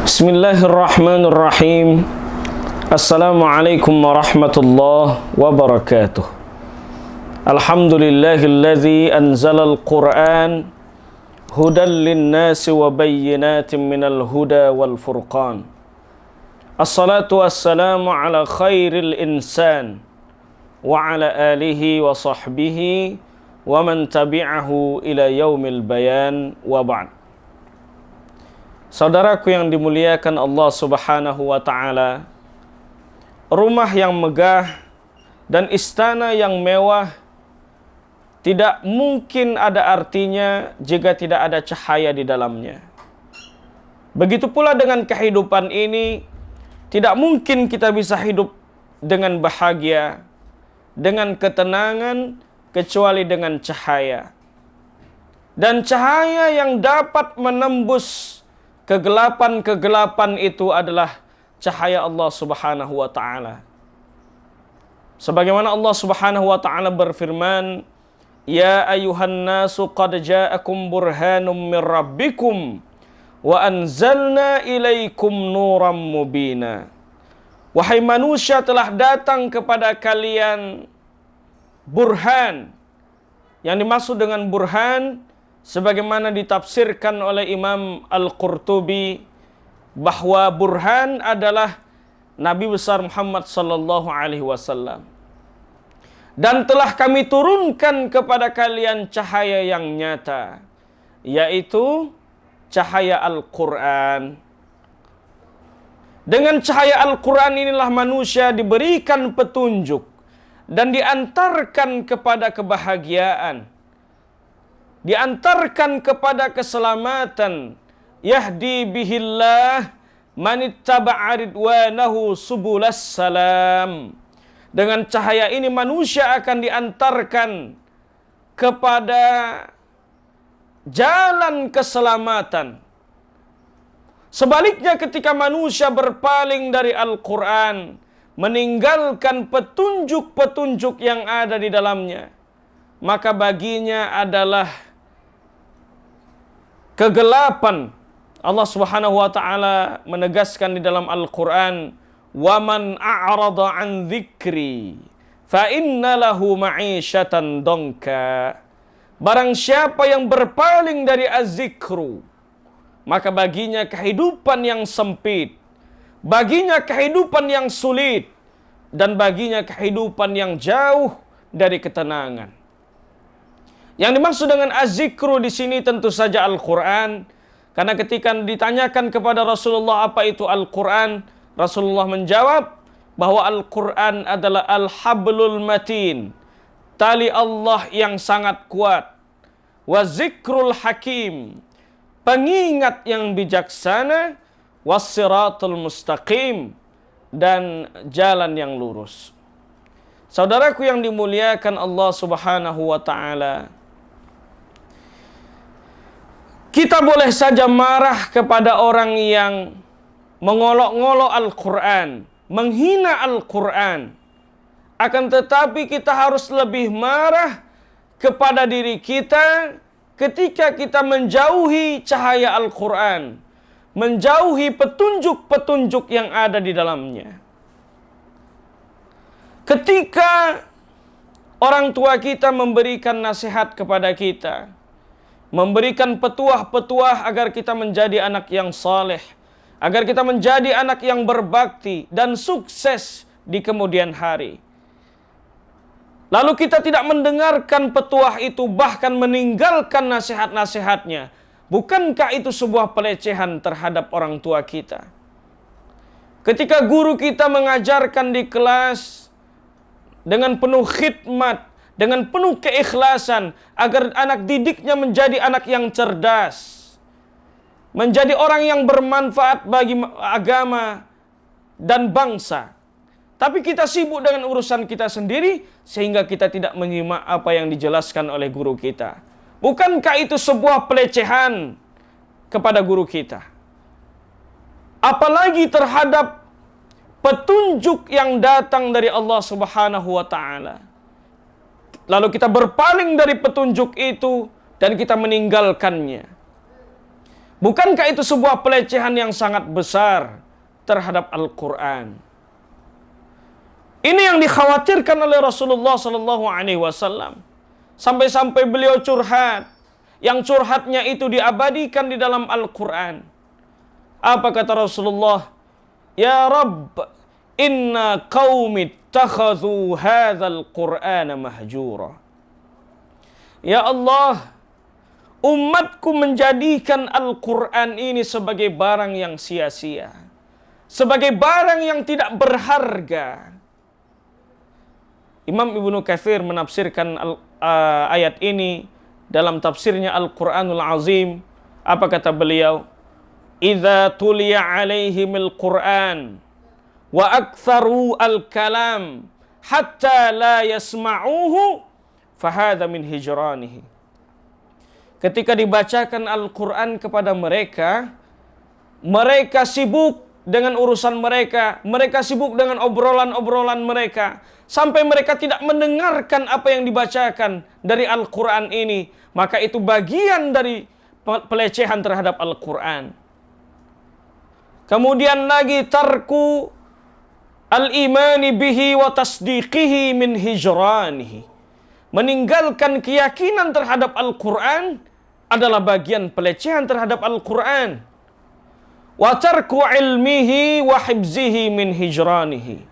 Bismillahirrahmanirrahim. Assalamualaikum warahmatullahi wabarakatuh. Alhamdulillahilladzi anzalal Qur'an hudan linnasi wa bayyinatin minal huda wal furqan. Assalatu wassalamu ala khairil insan wa ala alihi wa sahbihi wa man tabi'ahu ila yaumil bayan wa ba'd. Saudaraku yang dimuliakan Allah Subhanahu wa ta'ala, rumah yang megah dan istana yang mewah tidak mungkin ada artinya jika tidak ada cahaya di dalamnya. Begitu pula dengan kehidupan ini, tidak mungkin kita bisa hidup dengan bahagia, dengan ketenangan, kecuali dengan cahaya. Dan cahaya yang dapat menembus kegelapan-kegelapan itu adalah cahaya Allah Subhanahu wa ta'ala. Sebagaimana Allah Subhanahu wa ta'ala berfirman, "Ya ayuhan nasu qad ja'akum burhanum mir rabbikum wa anzalna ilaikum nuram mubina." Wahai manusia, telah datang kepada kalian burhan. Yang dimaksud dengan burhan, sebagaimana ditafsirkan oleh Imam Al-Qurtubi, bahwa burhan adalah Nabi besar Muhammad sallallahu alaihi wasallam. Dan telah kami turunkan kepada kalian cahaya yang nyata, yaitu cahaya Al-Quran. Dengan cahaya Al-Quran inilah manusia diberikan petunjuk dan diantarkan kepada kebahagiaan, diantarkan kepada keselamatan. Yahdi bihillah manittaba'a ridwanahu subulas salam. Dengan cahaya ini manusia akan diantarkan kepada jalan keselamatan. Sebaliknya, ketika manusia berpaling dari Al-Quran, meninggalkan petunjuk-petunjuk yang ada di dalamnya, maka baginya adalah kegelapan. Allah Subhanahu wa ta'ala menegaskan di dalam Al-Quran, "Wa man a'rada an dzikri fa inna lahu ma'isyatan dongka." Barang siapa yang berpaling dari az-zikru, maka baginya kehidupan yang sempit, baginya kehidupan yang sulit, dan baginya kehidupan yang jauh dari ketenangan. Yang dimaksud dengan az-zikru di sini tentu saja Al-Quran. Karena ketika ditanyakan kepada Rasulullah apa itu Al-Quran, Rasulullah menjawab bahwa Al-Quran adalah al-hablul matin, tali Allah yang sangat kuat, wa zikrul hakim, pengingat yang bijaksana, was-siratul mustaqim, dan jalan yang lurus. Saudaraku yang dimuliakan Allah Subhanahu wa ta'ala, kita boleh saja marah kepada orang yang mengolok-ngolok Al-Quran, menghina Al-Quran. Akan tetapi kita harus lebih marah kepada diri kita ketika kita menjauhi cahaya Al-Quran, menjauhi petunjuk-petunjuk yang ada di dalamnya. Ketika orang tua kita memberikan nasihat kepada kita, memberikan petuah-petuah agar kita menjadi anak yang saleh, agar kita menjadi anak yang berbakti dan sukses di kemudian hari. Lalu kita tidak mendengarkan petuah itu, bahkan meninggalkan nasihat-nasihatnya. Bukankah itu sebuah pelecehan terhadap orang tua kita? Ketika guru kita mengajarkan di kelas dengan penuh khidmat, dengan penuh keikhlasan, agar anak didiknya menjadi anak yang cerdas, menjadi orang yang bermanfaat bagi agama dan bangsa. Tapi kita sibuk dengan urusan kita sendiri, sehingga kita tidak menyimak apa yang dijelaskan oleh guru kita. Bukankah itu sebuah pelecehan kepada guru kita? Apalagi terhadap petunjuk yang datang dari Allah Subhanahu wa ta'ala. Lalu kita berpaling dari petunjuk itu dan kita meninggalkannya. Bukankah itu sebuah pelecehan yang sangat besar terhadap Al-Quran? Ini yang dikhawatirkan oleh Rasulullah Sallallahu Alaihi Wasallam. Sampai-sampai beliau curhat. Yang curhatnya itu diabadikan di dalam Al-Quran. Apa kata Rasulullah? Ya Rabb, inna qaumi ittakhadhu hadzal Qur'ana mahjura. Ya Allah, umatku menjadikan Al-Quran ini sebagai barang yang sia-sia. Sebagai barang yang tidak berharga. Imam Ibnu Katsir menafsirkan ayat ini dalam tafsirnya Al-Quranul Azim. Apa kata beliau? Idza tuliya alaihimil Qur'an wa aktsaru al-kalam hatta la yasma'uhu fahadha min hijranihi. Ketika dibacakan Al-Quran kepada mereka, mereka sibuk dengan urusan mereka sibuk dengan obrolan-obrolan mereka, sampai mereka tidak mendengarkan apa yang dibacakan dari Al-Quran ini, maka itu bagian dari pelecehan terhadap Al-Quran. Kemudian lagi tarku al-imani bihi wa tasdiqihi min hijranihi. Meninggalkan keyakinan terhadap Al-Quran adalah bagian pelecehan terhadap Al-Quran. Wa tarku ilmihi wa hibzihi min hijranihi.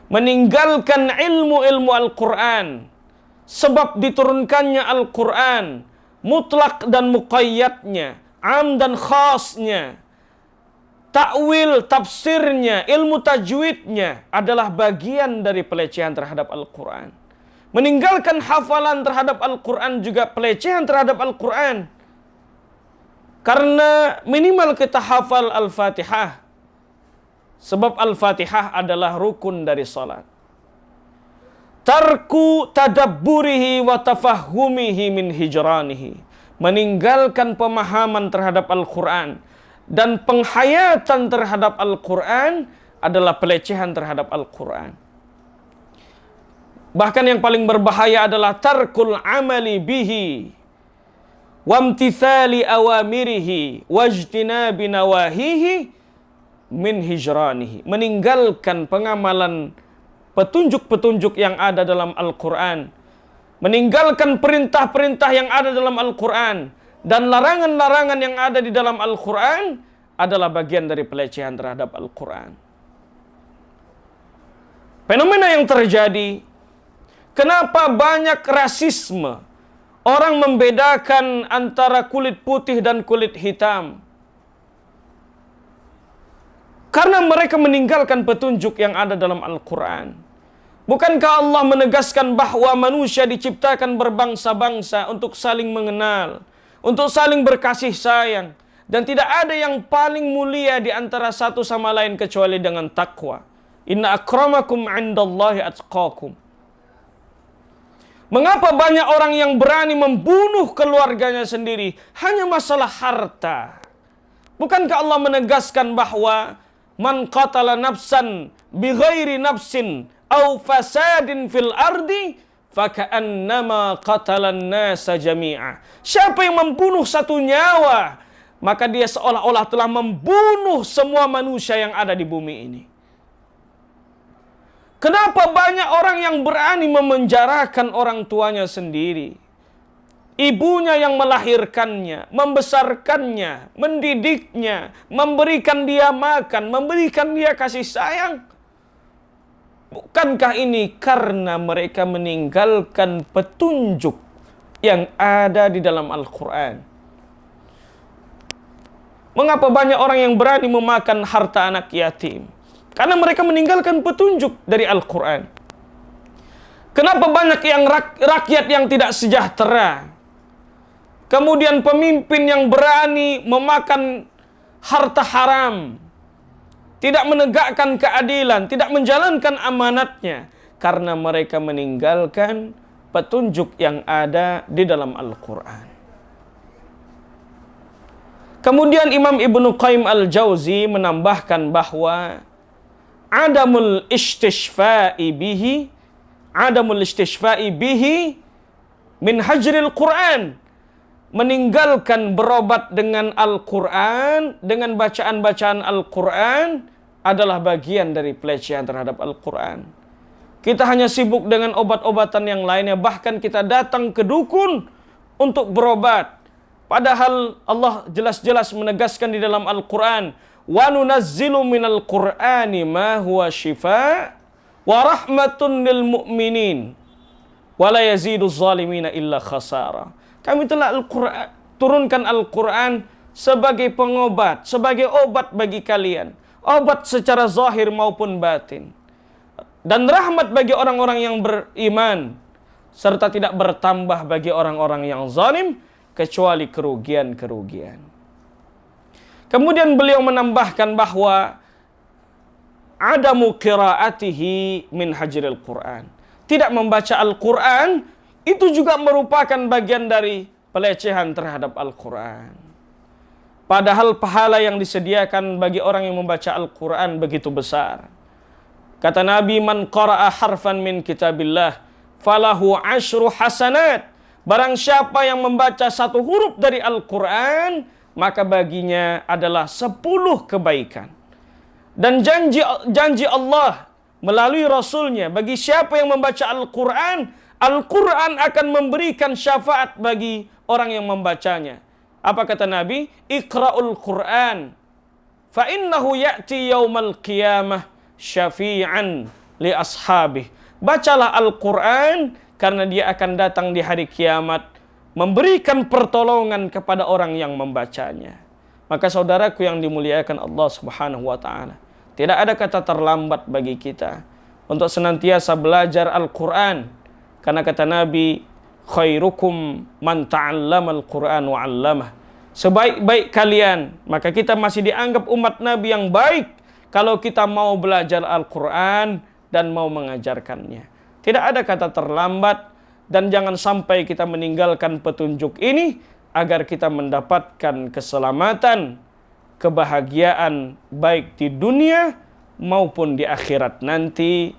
Meninggalkan ilmu-ilmu Al-Quran, sebab diturunkannya Al-Quran, mutlak dan muqayyadnya, am dan khasnya, takwil, tafsirnya, ilmu tajwidnya adalah bagian dari pelecehan terhadap Al-Quran. Meninggalkan hafalan terhadap Al-Quran juga pelecehan terhadap Al-Quran. Karena minimal kita hafal Al-Fatihah. Sebab Al-Fatihah adalah rukun dari salat. Tarku tadabburihi wa tafahumihi min hijranihi. Meninggalkan pemahaman terhadap Al-Quran dan penghayatan terhadap Al-Quran adalah pelecehan terhadap Al-Quran. Bahkan yang paling berbahaya adalah tarkul amali bihi wamtithali awamirihi wajtinabi nawahihi min hijranihi. Meninggalkan pengamalan petunjuk-petunjuk yang ada dalam Al-Quran, meninggalkan perintah-perintah yang ada dalam Al-Quran, dan larangan-larangan yang ada di dalam Al-Quran adalah bagian dari pelecehan terhadap Al-Quran. Fenomena yang terjadi, kenapa banyak rasisme? Orang membedakan antara kulit putih dan kulit hitam. Karena mereka meninggalkan petunjuk yang ada dalam Al-Quran. Bukankah Allah menegaskan bahwa manusia diciptakan berbangsa-bangsa untuk saling mengenal, untuk saling berkasih sayang, dan tidak ada yang paling mulia di antara satu sama lain kecuali dengan takwa. Inna akramakum 'indallahi atqakum. Mengapa banyak orang yang berani membunuh keluarganya sendiri hanya masalah harta? Bukankah Allah menegaskan bahwa man qatala nafsan bighairi nafsin aw fasadin fil ardi faka'annama qatalan nasa jami'a. Siapa yang membunuh satu nyawa, maka dia seolah-olah telah membunuh semua manusia yang ada di bumi ini. Kenapa banyak orang yang berani memenjarakan orang tuanya sendiri? Ibunya yang melahirkannya, membesarkannya, mendidiknya, memberikan dia makan, memberikan dia kasih sayang. Bukankah ini karena mereka meninggalkan petunjuk yang ada di dalam Al-Quran? Mengapa banyak orang yang berani memakan harta anak yatim? Karena mereka meninggalkan petunjuk dari Al-Quran. Kenapa banyak yang rakyat yang tidak sejahtera? Kemudian pemimpin yang berani memakan harta haram, tidak menegakkan keadilan, tidak menjalankan amanatnya, karena mereka meninggalkan petunjuk yang ada di dalam Al-Quran. Kemudian Imam Ibnu Qayyim Al-Jauzi menambahkan bahwa adamul istishfa'i bihi min hajril Quran. meninggalkan berobat dengan Al-Quran, dengan bacaan-bacaan Al-Quran, adalah bagian dari pelecehan terhadap Al-Quran. Kita hanya sibuk dengan obat-obatan yang lainnya, bahkan kita datang ke dukun untuk berobat. Padahal Allah jelas-jelas menegaskan di dalam Al-Quran, wa nunazzilu minal Qur'ani ma huwa shifa wa rahmatun lil mu'minin wa la yazidu zalimina illa khasara. Kami telah turunkan Al-Quran sebagai pengobat, sebagai obat bagi kalian. Obat secara zahir maupun batin. Dan rahmat bagi orang-orang yang beriman. Serta tidak bertambah bagi orang-orang yang zalim, kecuali kerugian-kerugian. Kemudian beliau menambahkan bahwa adamu qiraatihi min hajril Quran. Tidak membaca Al-Quran itu juga merupakan bagian dari pelecehan terhadap Al-Quran. Padahal pahala yang disediakan bagi orang yang membaca Al-Quran begitu besar. Kata Nabi, man qara'a harfan min kitabillah falahu ashru hasanat. Barang siapa yang membaca satu huruf dari Al-Quran, maka baginya adalah 10 kebaikan. Dan janji Allah melalui Rasulnya, bagi siapa yang membaca Al-Quran, Al-Quran akan memberikan syafaat bagi orang yang membacanya. Apa kata Nabi? Iqra'ul Quran, fa innahu ya'ti yaumal qiyamah syafi'an li ashabih. Bacalah Al-Quran, karena dia akan datang di hari kiamat, memberikan pertolongan kepada orang yang membacanya. Maka saudaraku yang dimuliakan Allah Subhanahu wa ta'ala, tidak ada kata terlambat bagi kita untuk senantiasa belajar Al-Quran. Karena kata Nabi, khairukum man ta'allamal Qur'an wa 'allamah. Sebaik-baik kalian, maka kita masih dianggap umat Nabi yang baik kalau kita mau belajar Al-Quran dan mau mengajarkannya. Tidak ada kata terlambat, dan jangan sampai kita meninggalkan petunjuk ini agar kita mendapatkan keselamatan, kebahagiaan baik di dunia maupun di akhirat nanti.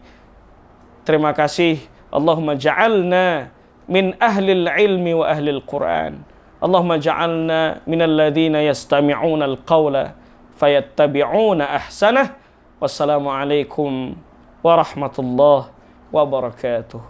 Terima kasih. Allahumma ja'alna min ahlil ilmi wa ahlil Quran. Allahumma ja'alna minal ladhina yastami'una al-qawla fayattabi'una ahsanah. Wassalamualaikum warahmatullahi wabarakatuh.